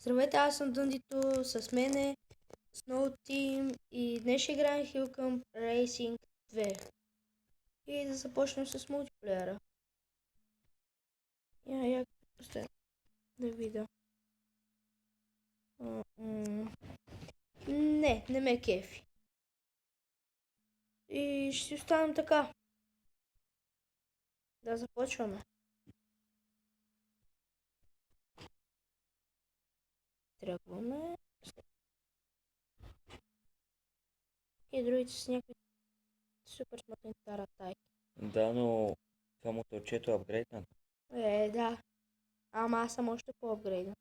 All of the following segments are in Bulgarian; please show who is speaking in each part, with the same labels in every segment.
Speaker 1: Здравейте, аз съм Дъндито, с мене Snow Team и днес ще играем Hillcamp Racing 2. И да започнем с мултиплеера. Я просто да видя. Не ме кефи. И ще си останем така. Да започваме. Тръгваме. И другите с някакви супер смътни таратай.
Speaker 2: Да, но това моторчето е апгрейднато.
Speaker 1: Да. Ама аз съм още по-апгрейден.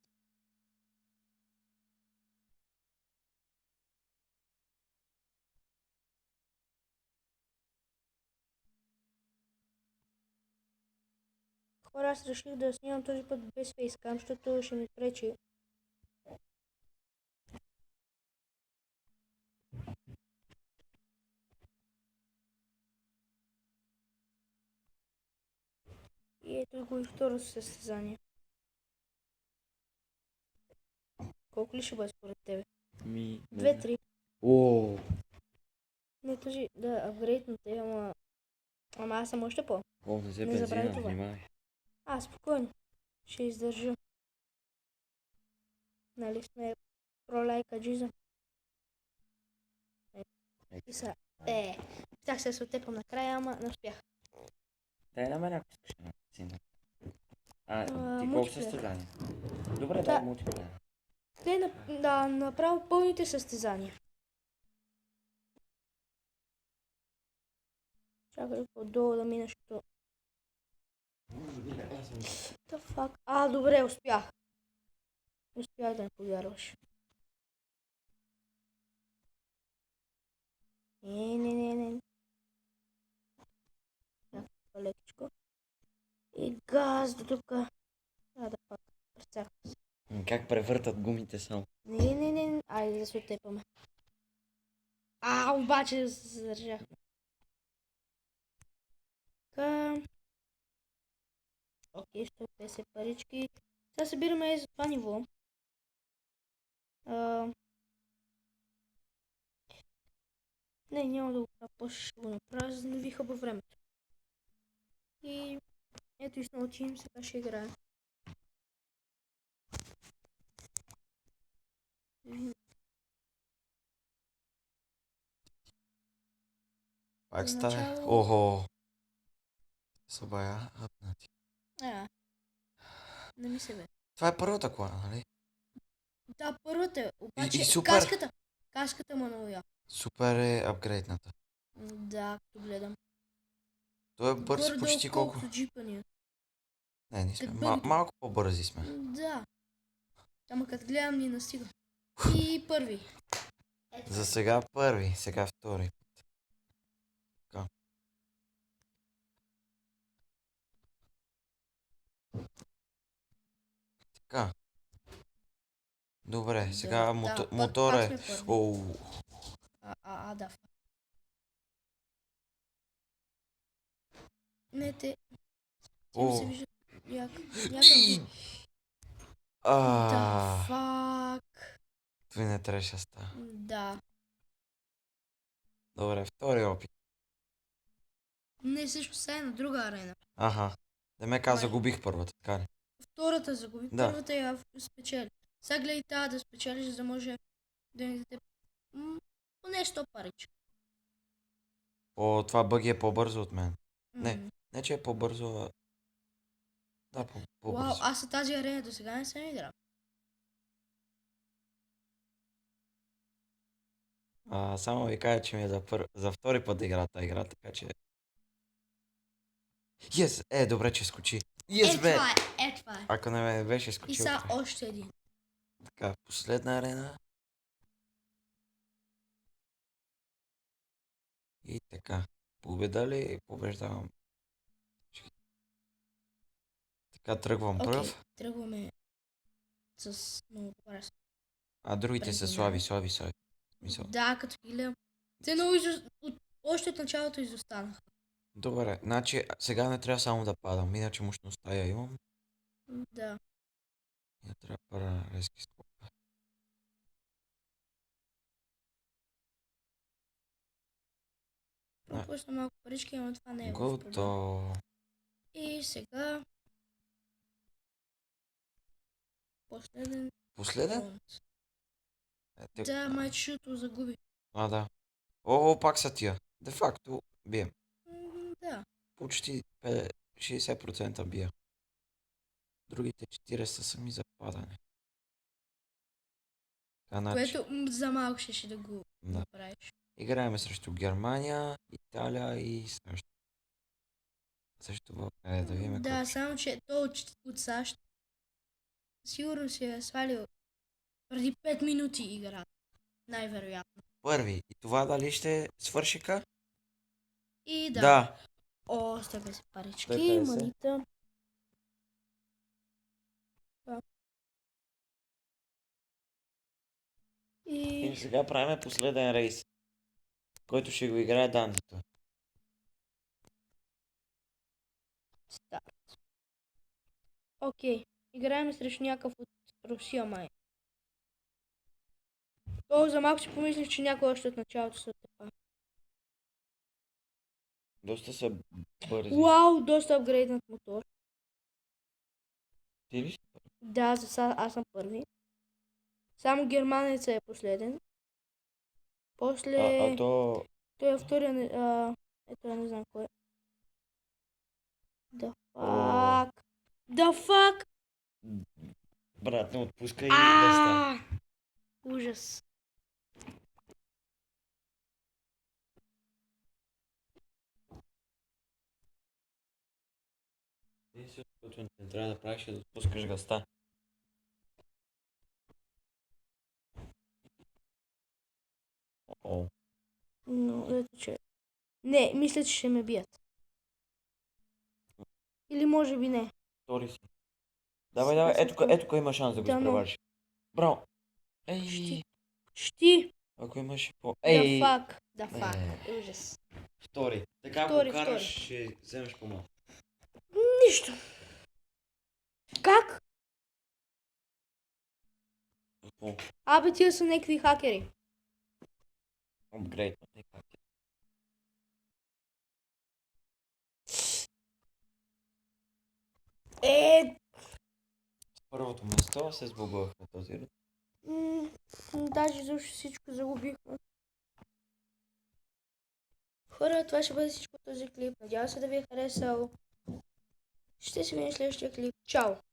Speaker 1: Хора, аз реших да снимам този път без фейскам, защото ще ми пречи. И ето го и второто състезание. Колко ли ще бъде според тебе? 2-3.
Speaker 2: О,
Speaker 1: Не този, да, апгрейдната е, ама аз съм още по.
Speaker 2: не се
Speaker 1: Не забравяй
Speaker 2: бензина,
Speaker 1: това.
Speaker 2: внимай.
Speaker 1: Спокойно. Ще издържа. Нали сме пролайкаджизъм. И са. Питах се да се оттепам накрая, ама не успях.
Speaker 2: Дай на мен, ако искаш на сина. Ти колко
Speaker 1: Мултиплеер.
Speaker 2: състезания? Добре,
Speaker 1: Да.
Speaker 2: дай мултиплеер.
Speaker 1: Да, направо пълните състезания. Чакай отдолу да мина, защото... The fuck? Добре, успях. Успях да не повярваш. Не. Лекичко. И газ до тук. Да пак. Прецакам се.
Speaker 2: Как превъртат гумите само?
Speaker 1: Не. Айде да се оттепаме. Обаче се задържахме. Така. Окей, 150 парички. Сега събираме за това ниво. Не, няма да го правя, после ще го направя, за да не ви хъба времето. И ето и Snow Team, сега ще играем.
Speaker 2: Пак
Speaker 1: За
Speaker 2: стане.
Speaker 1: начало-
Speaker 2: Охо. Собая, апнати.
Speaker 1: Не ми се бе.
Speaker 2: Това е първата кола, нали?
Speaker 1: Да, първата, обаче
Speaker 2: И супер.
Speaker 1: Каската ма много яка.
Speaker 2: Супер е апгрейдната.
Speaker 1: Да, като гледам.
Speaker 2: Той е бърз почти колко.
Speaker 1: Колкото джипа ни.
Speaker 2: Не, ние сме.
Speaker 1: Като бъгито.
Speaker 2: Малко по-бързи сме.
Speaker 1: Да. Ама като гледам ни настига. И първи.
Speaker 2: За сега първи, сега втори. Така. Така. Добре, сега мотора е. Оу.
Speaker 1: Да. Не, те се виждат някакви. Да, фак.
Speaker 2: Това не трябваше да става.
Speaker 1: Да.
Speaker 2: Добре, втори опит.
Speaker 1: Не, също сега е на друга арена.
Speaker 2: Да ме каза, загубих първата, така ли?
Speaker 1: Втората загуби,
Speaker 2: Да.
Speaker 1: първата я спечели. Сега гледай тази да спечелиш, за да може да ни даде поне 100 парича.
Speaker 2: Това бъги е по-бързо от мен. Не че е по-бързо, а... Да, по-бързо.
Speaker 1: Вау, аз за тази арена до сега не съм играл.
Speaker 2: Само ви кажа, че ми е за втори път да игра тази игра, така че... Добре, че скочи.
Speaker 1: Това е.
Speaker 2: Ако не ме беше скочил...
Speaker 1: И сега още един.
Speaker 2: Така, последна арена. И така. Победа ли? Побеждавам. Така, тръгвам пръв.
Speaker 1: Тръгваме с много по-раз.
Speaker 2: Другите са слаби.
Speaker 1: Да, като ги гледам. Те още от началото изостанаха.
Speaker 2: Добре, значи сега не трябва само да падам, иначе мощността я имам.
Speaker 1: Да.
Speaker 2: Я трябва пара резки скок.
Speaker 1: да пусна малко парички, но това не е в проблем.
Speaker 2: Готово.
Speaker 1: И сега... Последен
Speaker 2: Последен?
Speaker 1: раунд.
Speaker 2: Е,
Speaker 1: Да, майчето загуби.
Speaker 2: да. О, пак са тия. Де факто бием.
Speaker 1: Да.
Speaker 2: Почти 60% бия. Другите 40 са ми за падане. Така, значи,
Speaker 1: Което за малко ще да го
Speaker 2: Да.
Speaker 1: направиш.
Speaker 2: играеме срещу Германия, Италия и срещу България. Да видим
Speaker 1: Да,
Speaker 2: кой.
Speaker 1: само че той от САЩ сигурно си е свалил преди 5 минути игра. Най-вероятно.
Speaker 2: Първи. И това дали ще свършика?
Speaker 1: И да.
Speaker 2: Да.
Speaker 1: О, 150 парички,
Speaker 2: 150.
Speaker 1: манита. Да.
Speaker 2: И
Speaker 1: И
Speaker 2: сега правим последен рейс, който ще го играе Дандито.
Speaker 1: старт. Окей. Играем срещу някакъв от Русия, май. О, за малко си помислих, че някой още от началото са така.
Speaker 2: Доста са бързи.
Speaker 1: Вау, доста апгрейднат мотор.
Speaker 2: Ти ли?
Speaker 1: Да, за сега аз съм първи. Само германеца е последен. После...
Speaker 2: То...
Speaker 1: Той е втория... Ето, я не знам кой е. The fuck? The fuck?
Speaker 2: Брат, не отпускай леста.
Speaker 1: Ужас.
Speaker 2: Единственото, което не трябва да правиш е да отпускаш гъста. О,
Speaker 1: Но, ето че... Не, мисля, че ще ме бият. Или може би не.
Speaker 2: втори си. Давай, ето кой има шанс да го
Speaker 1: Да, но-
Speaker 2: изпревариш. Браво. Ей,
Speaker 1: Щи.
Speaker 2: ако имаш по...
Speaker 1: The fuck. The fuck. Ужас.
Speaker 2: Втори. Така
Speaker 1: Втори,
Speaker 2: ако караш, ще вземеш по-малко.
Speaker 1: Нищо. Как?
Speaker 2: Какво?
Speaker 1: Абе, тия са някакви хакери.
Speaker 2: Апгрейд. Първото место се сбогувахме този ред.
Speaker 1: Даже защо всичко загубихме. Хора, това ще бъде всичко от този клип. Надявам се да ви е харесал. Ще се видим в следващия клип. Чао!